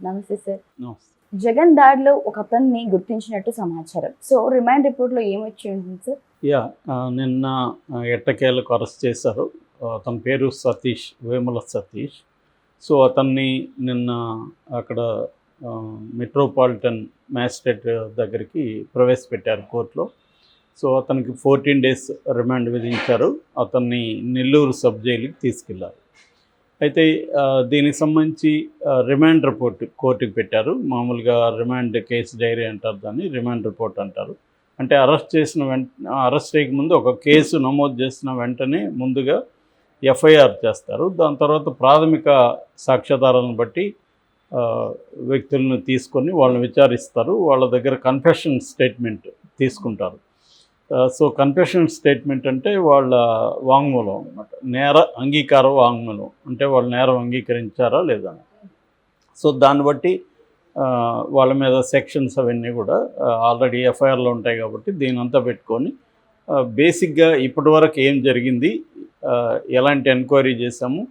నమస్తే సార్. నమస్తే. జగన్ దాడిలో ఒక అతన్ని గుర్తించినట్టు సమాచారం. సో రిమాండ్ రిపోర్ట్లో ఏమొచ్చి ఉంటుంది సార్? నిన్న ఎట్టకేలకు అరెస్ట్ చేశారు. అతని పేరు సతీష్, వేముల సతీష్. సో అతన్ని నిన్న అక్కడ మెట్రోపాలిటన్ మ్యాజిస్ట్రేట్ దగ్గరికి ప్రవేశపెట్టారు కోర్టులో. సో అతనికి 14 days రిమాండ్ విధించారు. అతన్ని నెల్లూరు సబ్ జైలుకి తీసుకెళ్లారు. అయితే దీనికి సంబంధించి రిమాండ్ రిపోర్ట్ కోర్టుకి పెట్టారు. మామూలుగా రిమాండ్ కేసు డైరీ అంటారు, దాన్ని రిమాండ్ రిపోర్ట్ అంటారు. అంటే అరెస్ట్ చేయకముందు ఒక కేసు నమోదు చేసిన వెంటనే ముందుగా ఎఫ్ఐఆర్ చేస్తారు. దాని తర్వాత ప్రాథమిక సాక్ష్యాధారాలను బట్టి వ్యక్తులను తీసుకొని వాళ్ళని విచారిస్తారు. వాళ్ళ దగ్గర కన్ఫెషన్ స్టేట్మెంట్ తీసుకుంటారు. సో కన్ఫెషన్ స్టేట్మెంట్ అంటే వాళ్ళ వాంగ్మూలం అన్నమాట, నేర అంగీకార వాంగ్మూలం, అంటే వాళ్ళు నేరం అంగీకరించారా లేదా. సో దాన్ని బట్టి వాళ్ళ మీద సెక్షన్స్ అవన్నీ కూడా ఆల్రెడీ ఎఫ్ఐఆర్లో ఉంటాయి కాబట్టి దీని అంతా పెట్టుకొని బేసిక్గా ఇప్పటివరకు ఏం జరిగింది, ఎలాంటి ఎంక్వైరీ చేశాము,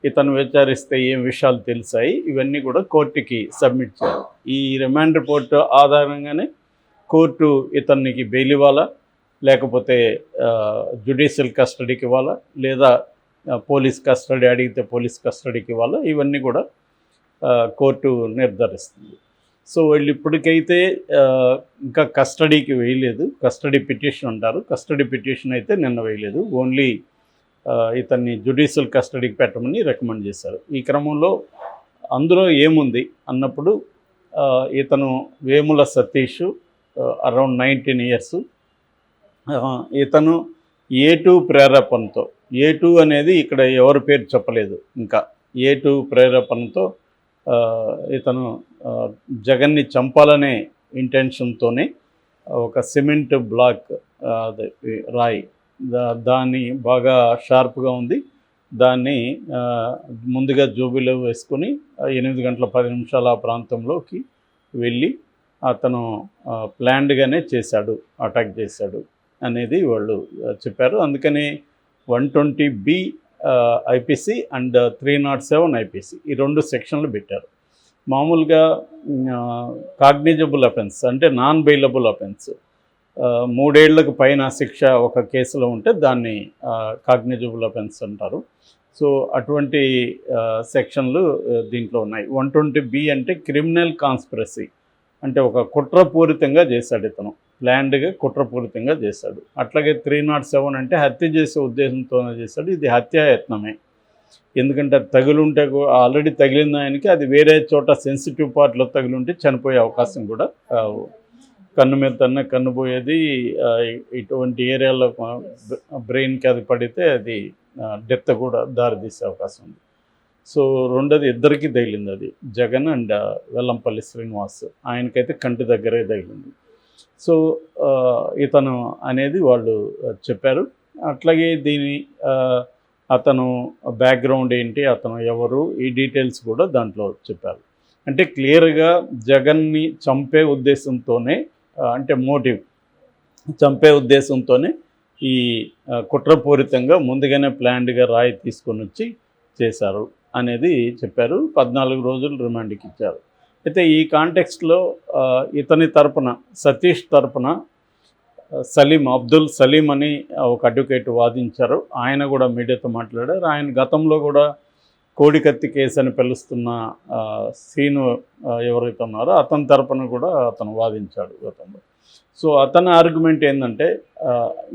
ఇతను విచారిస్తే ఏం విషయాలు తెలిసాయి, ఇవన్నీ కూడా కోర్టుకి సబ్మిట్ చేయాలి. ఈ రిమాండ్ రిపోర్ట్ ఆధారంగానే కోర్టు ఇతనికి బెయిల్ ఇవ్వాలా, లేకపోతే జ్యుడిషియల్ కస్టడీకి ఇవ్వాలా, లేదా పోలీస్ కస్టడీ అడిగితే పోలీస్ కస్టడీకి ఇవ్వాలా, ఇవన్నీ కూడా కోర్టు నిర్ధారిస్తుంది. సో వీళ్ళు ఇప్పటికైతే ఇంకా కస్టడీకి వేయలేదు. కస్టడీ పిటిషన్ అంటారు, కస్టడీ పిటిషన్ అయితే నిన్న వేయలేదు. ఓన్లీ ఇతన్ని జ్యుడిషియల్ కస్టడీకి పెట్టమని రికమెండ్ చేశారు. ఈ క్రమంలో అందులో ఏముంది అన్నప్పుడు ఇతను వేముల సతీష్, అరౌండ్ 19 years. ఇతను A2 ప్రేరేపణతో, A2 అనేది ఇక్కడ ఎవరి పేరు చెప్పలేదు, ఇంకా A2 ప్రేరేపణతో ఇతను జగన్ని చంపాలనే ఇంటెన్షన్తోనే ఒక సిమెంట్ బ్లాక్, రాయి, దాన్ని బాగా షార్ప్గా ఉంది, దాన్ని ముందుగా జోబీలో వేసుకొని 8:10 ఆ ప్రాంతంలోకి వెళ్ళి అతను ప్లాన్డ్గానే చేశాడు, అటాక్ చేశాడు అనేది వాళ్ళు చెప్పారు. అందుకని 120B IPC అండ్ 307 IPC ఈ 2 సెక్షన్లు పెట్టారు. మామూలుగా కాగ్నిజబుల్ అఫెన్స్ అంటే నాన్ బెయిలబుల్ అఫెన్స్, 3 ఏళ్లకు పైన శిక్ష ఒక కేసులో ఉంటే దాన్ని కాగ్నిజబుల్ అఫెన్స్ అంటారు. సో అటువంటి సెక్షన్లు దీంట్లో ఉన్నాయి. 120B అంటే క్రిమినల్ కాన్స్పిరసీ, అంటే ఒక కుట్రపూరితంగా చేశాడు, ఇతను ప్లాన్డ్గా కుట్రపూరితంగా చేశాడు. అట్లాగే 307 అంటే హత్య చేసే ఉద్దేశంతోనే చేశాడు. ఇది హత్యాయత్నమే, ఎందుకంటే తగులుంటే ఆల్రెడీ తగిలిన ఆయనకి అది వేరే చోట సెన్సిటివ్ పార్ట్లో తగిలింటే చనిపోయే అవకాశం కూడా, కన్ను మీద తన్న కన్ను పోయేది, ఇటువంటి ఏరియాలో బ్రెయిన్కి అది పడితే అది డెత్ కూడా దారితీసే అవకాశం ఉంది. సో రెండోది ఇద్దరికి తగిలింది, అది జగన్ అండ్ వెల్లంపల్లి శ్రీనివాస్, ఆయనకైతే కంటి దగ్గరే తగిలింది. సో ఇతను అనేది వాళ్ళు చెప్పారు. అట్లాగే అతను బ్యాక్గ్రౌండ్ ఏంటి, అతను ఎవరు, ఈ డీటెయిల్స్ కూడా దాంట్లో చెప్పారు. అంటే క్లియర్గా జగన్ని చంపే ఉద్దేశంతోనే, అంటే మోటివ్ చంపే ఉద్దేశంతోనే ఈ కుట్రపూరితంగా ముందుగానే ప్లాన్డ్గా రాయి తీసుకొని వచ్చి చేశారు అనేది చెప్పారు. 14 రోజులు రిమాండ్కి ఇచ్చారు. అయితే ఈ కాంటెక్స్ట్లో ఇతని తరపున, సతీష్ తరపున అబ్దుల్ సలీం అని ఒక అడ్వకేట్ వాదించారు. ఆయన కూడా మీడియాతో మాట్లాడారు. ఆయన గతంలో కూడా కోడికత్తి కేసు అని పిలుస్తున్న సీను ఎవరైతే ఉన్నారో అతని తరపున కూడా అతను వాదించాడు గతంలో. సో అతని ఆర్గ్యుమెంట్ ఏంటంటే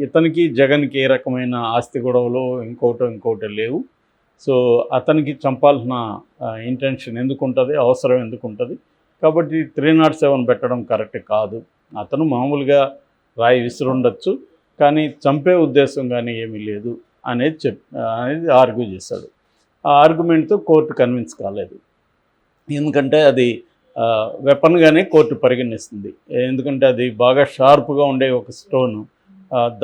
ఇతనికి జగన్కి ఏ రకమైన ఆస్తి గొడవలు ఇంకోటి లేవు. సో అతనికి చంపాల్సిన ఇంటెన్షన్ ఎందుకు ఉంటుంది, అవసరం ఎందుకు ఉంటుంది, కాబట్టి 307 పెట్టడం కరెక్ట్ కాదు. అతను మామూలుగా రాయి విసురుండొచ్చు, కానీ చంపే ఉద్దేశం కానీ ఏమీ లేదు అనేది ఆర్గ్యూ చేశాడు. ఆ ఆర్గ్యుమెంట్తో కోర్టు కన్విన్స్ కాలేదు. ఎందుకంటే అది వెపన్గానే కోర్టు పరిగణిస్తుంది. ఎందుకంటే అది బాగా షార్ప్గా ఉండే ఒక స్టోను,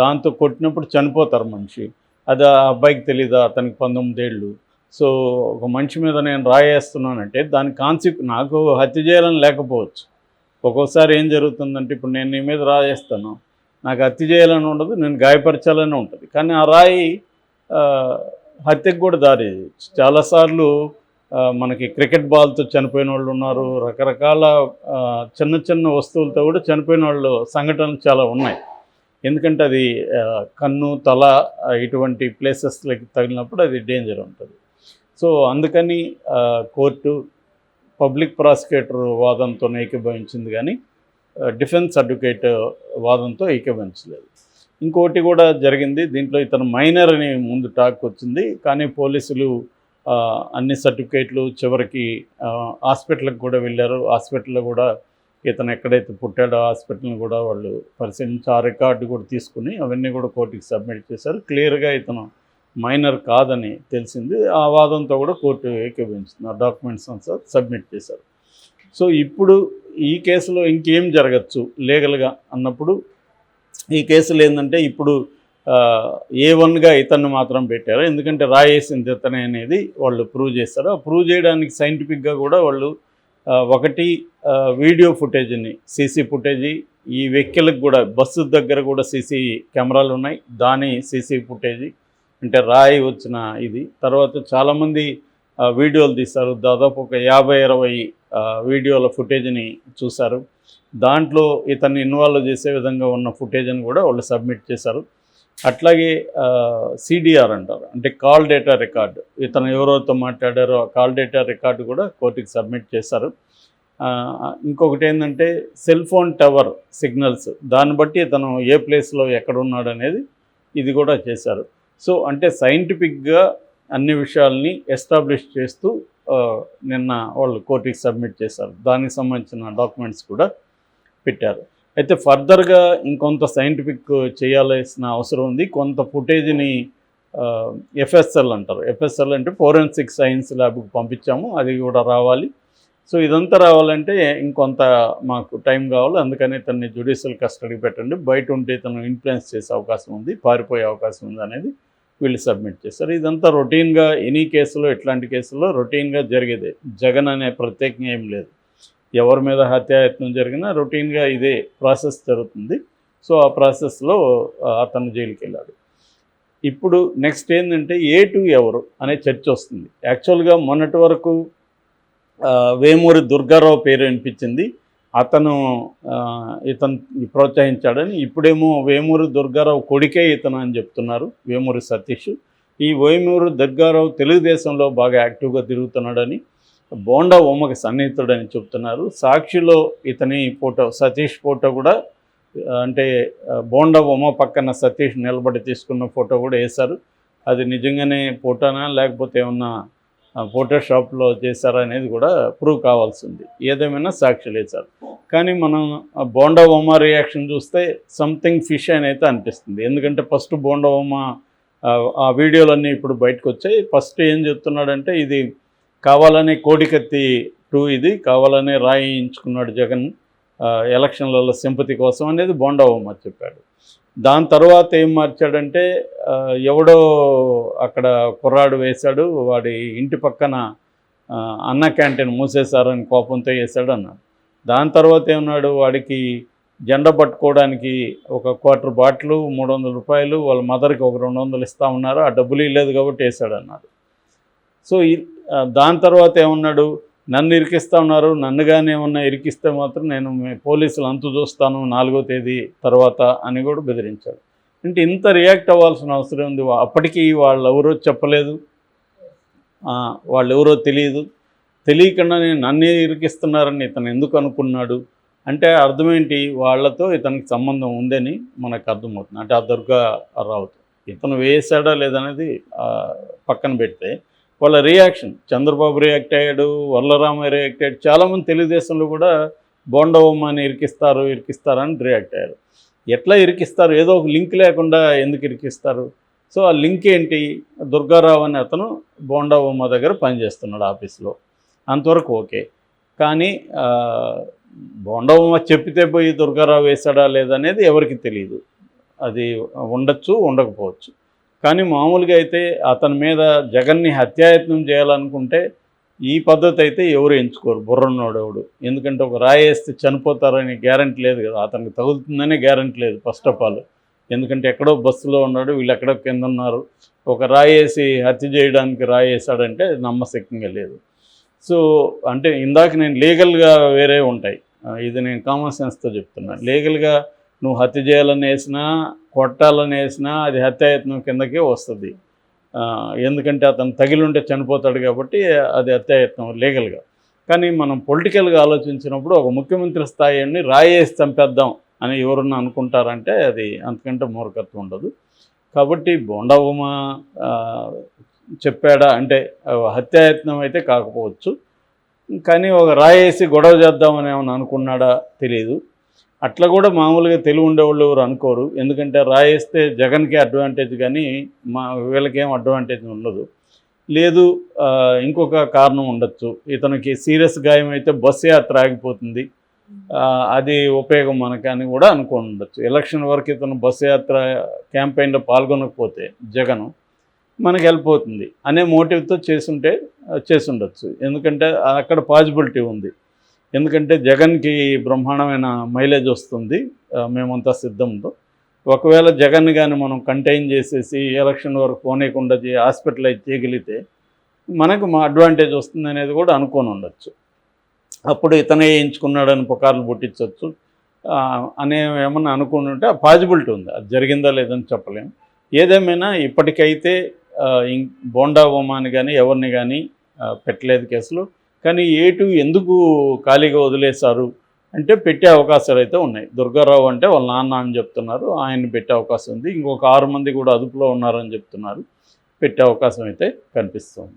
దాంతో కొట్టినప్పుడు చనిపోతారు మనిషి. అది ఆ అబ్బాయికి తెలీదా, అతనికి 19 ఏళ్ళు. సో ఒక మనిషి మీద నేను రాయేస్తున్నానంటే దాని నాకు హత్య చేయాలని లేకపోవచ్చు. ఒక్కోసారి ఏం జరుగుతుందంటే, ఇప్పుడు నేను నీ మీద రాయేస్తాను, నాకు హత్య చేయాలని ఉండదు, నేను గాయపరచాలని ఉంటుంది, కానీ ఆ రాయి హత్యకు కూడా దారి. చాలాసార్లు మనకి క్రికెట్ బాల్తో చనిపోయిన వాళ్ళు ఉన్నారు, రకరకాల చిన్న చిన్న వస్తువులతో కూడా చనిపోయిన వాళ్ళు సంఘటనలు చాలా ఉన్నాయి. ఎందుకంటే అది కన్ను, తల ఇటువంటి ప్లేసెస్లకి తగిలినప్పుడు అది డేంజర్ ఉంటుంది. సో అందుకని కోర్టు పబ్లిక్ ప్రాసిక్యూటర్ వాదంతో ఏకీభవించింది, కానీ డిఫెన్స్ అడ్వకేట్ వాదంతో ఏకీభవించలేదు. ఇంకోటి కూడా జరిగింది, దీంట్లో ఇతను మైనర్ అని ముందు టాక్ వచ్చింది, కానీ పోలీసులు అన్ని సర్టిఫికేట్లు చివరికి హాస్పిటల్కి కూడా వెళ్ళారు. హాస్పిటల్లో కూడా ఇతను ఎక్కడైతే పుట్టాడో హాస్పిటల్ని కూడా వాళ్ళు పరిశీలించి ఆ రికార్డు కూడా తీసుకుని అవన్నీ కూడా కోర్టుకి సబ్మిట్ చేశారు. క్లియర్గా ఇతను మైనర్ కాదని తెలిసింది. ఆ వాదంతో కూడా కోర్టు ఏకీభవించింది. ఆ డాక్యుమెంట్స్ అంతా సబ్మిట్ చేశారు. సో ఇప్పుడు ఈ కేసులో ఇంకేం జరగచ్చు లీగల్గా అన్నప్పుడు, ఈ కేసులు ఏంటంటే ఇప్పుడు A1గా ఇతన్ని మాత్రం పెట్టారు. ఎందుకంటే రాయేసింది ఇతనే అనేది వాళ్ళు ప్రూవ్ చేస్తారు. ఆ ప్రూవ్ చేయడానికి సైంటిఫిక్గా కూడా వాళ్ళు ఒకటి వీడియో ఫుటేజ్ని, సీసీ ఫుటేజీ, ఈ వెహికల్కి కూడా బస్సు దగ్గర కూడా సీసీ కెమెరాలు ఉన్నాయి, దాని సీసీ ఫుటేజీ అంటే రాయి వచ్చిన ఇది. తర్వాత చాలామంది వీడియోలు తీశారు, దాదాపు ఒక 50-60 వీడియోల ఫుటేజ్ని చూశారు. దాంట్లో ఇతన్ని ఇన్వాల్వ్ చేసే విధంగా ఉన్న ఫుటేజ్ని కూడా వాళ్ళు సబ్మిట్ చేశారు. అట్లాగే CDR అంటారు, అంటే కాల్ డేటా రికార్డు, ఇతను ఎవరెవరితో మాట్లాడారో ఆ కాల్ డేటా రికార్డు కూడా కోర్టుకి సబ్మిట్ చేశారు. ఇంకొకటి ఏంటంటే సెల్ ఫోన్ టవర్ సిగ్నల్స్, దాన్ని బట్టి ఇతను ఏ ప్లేస్లో ఎక్కడ ఉన్నాడు అనేది ఇది కూడా చేశారు. సో అంటే సైంటిఫిక్గా అన్ని విషయాల్ని ఎస్టాబ్లిష్ చేస్తూ నిన్న వాళ్ళు కోర్టుకి సబ్మిట్ చేశారు. దానికి సంబంధించిన డాక్యుమెంట్స్ కూడా పెట్టారు. అయితే ఫర్దర్గా ఇంకొంత సైంటిఫిక్ చేయాల్సిన అవసరం ఉంది. కొంత ఫుటేజ్ని FSL అంటారు, FSL అంటే ఫోరెన్సిక్ సైన్స్ ల్యాబ్కి పంపించాము, అది కూడా రావాలి. సో ఇదంతా రావాలంటే ఇంకొంత మాకు టైం కావాలి. అందుకని ఇతన్ని జ్యుడిషియల్ కస్టడీ పెట్టండి, బయట ఉంటే ఇతను ఇన్ఫ్లుయెన్స్ చేసే అవకాశం ఉంది, పారిపోయే అవకాశం ఉంది అనేది వీళ్ళు సబ్మిట్ చేశారు. ఇదంతా రొటీన్గా ఎనీ కేసులో, ఇట్లాంటి కేసుల్లో రొటీన్గా జరిగేదే. జగన్ అనే ప్రత్యేకంగా ఏం లేదు, ఎవరి మీద హత్యాయత్నం జరిగినా రొటీన్గా ఇదే ప్రాసెస్ జరుగుతుంది. సో ఆ ప్రాసెస్లో అతను జైలుకి వెళ్ళాడు. ఇప్పుడు నెక్స్ట్ ఏంటంటే A2 ఎవరు అనే చర్చ వస్తుంది. యాక్చువల్గా మొన్నటి వరకు వేమూరి దుర్గారావు పేరు వినిపించింది, అతను ప్రోత్సహించాడని. ఇప్పుడేమో వేమూరి దుర్గారావు కొడుకే ఇతను అని చెప్తున్నారు, వేమూరి సతీష్. ఈ వేమూరి దుర్గారావు తెలుగుదేశంలో బాగా యాక్టివ్గా తిరుగుతున్నాడని, బోండా ఉమ్మకి సన్నిహితుడని చెప్తున్నారు. సాక్షిలో ఇతని ఫోటో, సతీష్ ఫోటో కూడా, అంటే బోండా ఉమ్మ పక్కన సతీష్ నిలబడి తీసుకున్న ఫోటో కూడా వేశారు. అది నిజంగానే ఫోటోనా లేకపోతే ఏమన్నా ఫోటోషాప్లో చేశారా అనేది కూడా ప్రూవ్ కావాల్సింది. ఏదేమైనా సాక్షులు వేశారు. కానీ మనం బోండా ఉమ్మ రియాక్షన్ చూస్తే సంథింగ్ ఫిష్ అని అయితే అనిపిస్తుంది. ఎందుకంటే ఫస్ట్ బోండా ఉమ్మ ఆ వీడియోలన్నీ ఇప్పుడు బయటకు వచ్చాయి. ఫస్ట్ ఏం చెప్తున్నాడంటే ఇది కావాలనే కోడికత్తి 2, ఇది కావాలనే రాయించుకున్నాడు జగన్ ఎలక్షన్లలో సింపతి కోసం అనేది బోండా ఉమ్మ చెప్పాడు. దాని తర్వాత ఏం మార్చాడంటే ఎవడో అక్కడ కుర్రాడు వేశాడు, వాడి ఇంటి పక్కన అన్న క్యాంటీన్ మూసేశారని కోపంతో వేశాడు అన్నాడు. దాని తర్వాత ఏమన్నాడు, వాడికి జెండా పట్టుకోవడానికి ఒక క్వార్టర్ బాటిల్ 300 రూపాయలు, వాళ్ళ మదర్కి ఒక 200 ఇస్తా ఉన్నారు, ఆ డబ్బులు ఇవ్వలేదు కాబట్టి వేశాడు అన్నాడు. సో దాని తర్వాత ఏమన్నాడు, నన్ను ఇరికిస్తూ ఉన్నారు, నన్ను కానీ ఏమన్నా ఇరికిస్తే మాత్రం నేను పోలీసులు అంతు చూస్తాను 4వ తేదీ తర్వాత అని కూడా బెదిరించాడు. అంటే ఇంత రియాక్ట్ అవ్వాల్సిన అవసరం ఉంది? అప్పటికీ వాళ్ళు ఎవరో చెప్పలేదు, వాళ్ళు ఎవరో తెలియకుండానే నన్నే ఇరికిస్తున్నారని ఇతను ఎందుకు అనుకున్నాడు అంటే అర్థమేంటి, వాళ్ళతో ఇతనికి సంబంధం ఉందని మనకు అర్థమవుతుంది. అంటే ఆ దుర్గారావుతో ఇతను వేసాడా లేదనేది పక్కన పెడితే వాళ్ళ రియాక్షన్, చంద్రబాబు రియాక్ట్ అయ్యాడు, వరలరామయ్య రియాక్ట్ అయ్యాడు, చాలామంది తెలుగుదేశంలో కూడా బోండా ఉమ్మని ఇరికిస్తారని రియాక్ట్ అయ్యారు. ఎట్లా ఇరికిస్తారు? ఏదో ఒక లింక్ లేకుండా ఎందుకు ఇరికిస్తారు? సో ఆ లింక్ ఏంటి, దుర్గారావు అనే అతను బోండా ఉమ్మ దగ్గర పనిచేస్తున్నాడు ఆఫీస్లో, అంతవరకు ఓకే. కానీ బోండా ఉమ్మ చెప్పితే పోయి దుర్గారావు వేశాడా లేదనేది ఎవరికి తెలియదు, అది ఉండొచ్చు ఉండకపోవచ్చు. కానీ మామూలుగా అయితే అతని మీద జగన్ని హత్యాయత్నం చేయాలనుకుంటే ఈ పద్ధతి అయితే ఎవరు ఎంచుకోరు, బుర్రన్నోడెవడు. ఎందుకంటే ఒక రాయి వేస్తే చనిపోతారని గ్యారంటీ లేదు కదా, అతనికి తగులుతుందనే గ్యారంటీ లేదు ఫస్ట్ ఆఫ్ ఆల్. ఎందుకంటే ఎక్కడో బస్సులో ఉన్నాడు, వీళ్ళు ఎక్కడో కింద ఉన్నారు, ఒక రాయి వేసి హత్య చేయడానికి రాయి వేసాడంటే నమ్మశక్యంగా లేదు. సో అంటే ఇందాక నేను లీగల్గా వేరే ఉంటాయి, ఇది నేను కామన్ సెన్స్తో చెప్తున్నా. లీగల్గా నువ్వు హత్య చేయాలని వేసినా కొట్టాలని వేసినా అది హత్యాయత్నం కిందకే వస్తుంది. ఎందుకంటే అతను తగిలింటే చనిపోతాడు కాబట్టి అది హత్యాయత్నం లీగల్గా. కానీ మనం పొలిటికల్గా ఆలోచించినప్పుడు ఒక ముఖ్యమంత్రి స్థాయిని రాయేసి చంపేద్దాం అని ఎవరన్నా అనుకుంటారంటే అది అంతకంటే మూర్ఖత్వం ఉండదు. కాబట్టి బోండా ఉమ చెప్పాడా అంటే హత్యాయత్నం అయితే కాకపోవచ్చు, కానీ ఒక రాయేసి గొడవ చేద్దామని ఏమైనా అనుకున్నాడా తెలియదు. అట్లా కూడా మామూలుగా తెలివి ఉండేవాళ్ళు ఎవరు అనుకోరు, ఎందుకంటే రాయేస్తే జగన్కి అడ్వాంటేజ్ కానీ వీళ్ళకేం అడ్వాంటేజ్ ఉండదు. లేదు ఇంకొక కారణం ఉండొచ్చు, ఇతనికి సీరియస్ గాయం అయితే బస్సు యాత్ర ఆగిపోతుంది, అది ఉపయోగం మనకు అని కూడా అనుకోని ఉండొచ్చు. ఎలక్షన్ వరకు ఇతను బస్సు యాత్ర క్యాంపెయిన్లో పాల్గొనకపోతే జగన్ మనకు హెల్ప్ అవుతుంది అనే మోటివ్తో చేసుండొచ్చు. ఎందుకంటే అక్కడ పాజిబిలిటీ ఉంది. ఎందుకంటే జగన్కి బ్రహ్మాండమైన మైలేజ్ వస్తుంది మేమంతా సిద్ధంతో. ఒకవేళ జగన్ కానీ మనం కంటైన్ చేసేసి ఎలక్షన్ వరకు పోనీయకుండా హాస్పిటలైజ్ చేయగలిగితే మనకు మా అడ్వాంటేజ్ వస్తుంది అనేది కూడా అనుకొని ఉండొచ్చు. అప్పుడు ఇతనే ఎంచుకున్నాడని పుకార్లు పుట్టించవచ్చు అనే ఏమన్నా అనుకుని ఉంటే ఆ పాజిబిలిటీ ఉంది. అది జరిగిందా లేదని చెప్పలేము. ఏదేమైనా ఇప్పటికైతే బోండా ఉమాని కానీ ఎవరిని కానీ పెట్టలేదు కేసులు. కానీ ఏటు ఎందుకు ఖాళీగా వదిలేశారు అంటే పెట్టే అవకాశాలు అయితే ఉన్నాయి. దుర్గారావు అంటే వాళ్ళ నాన్న అని చెప్తున్నారు, ఆయన్ని పెట్టే అవకాశం ఉంది. ఇంకొక 6 మంది కూడా అదుపులో ఉన్నారని చెప్తున్నారు, పెట్టే అవకాశం అయితే కనిపిస్తుంది.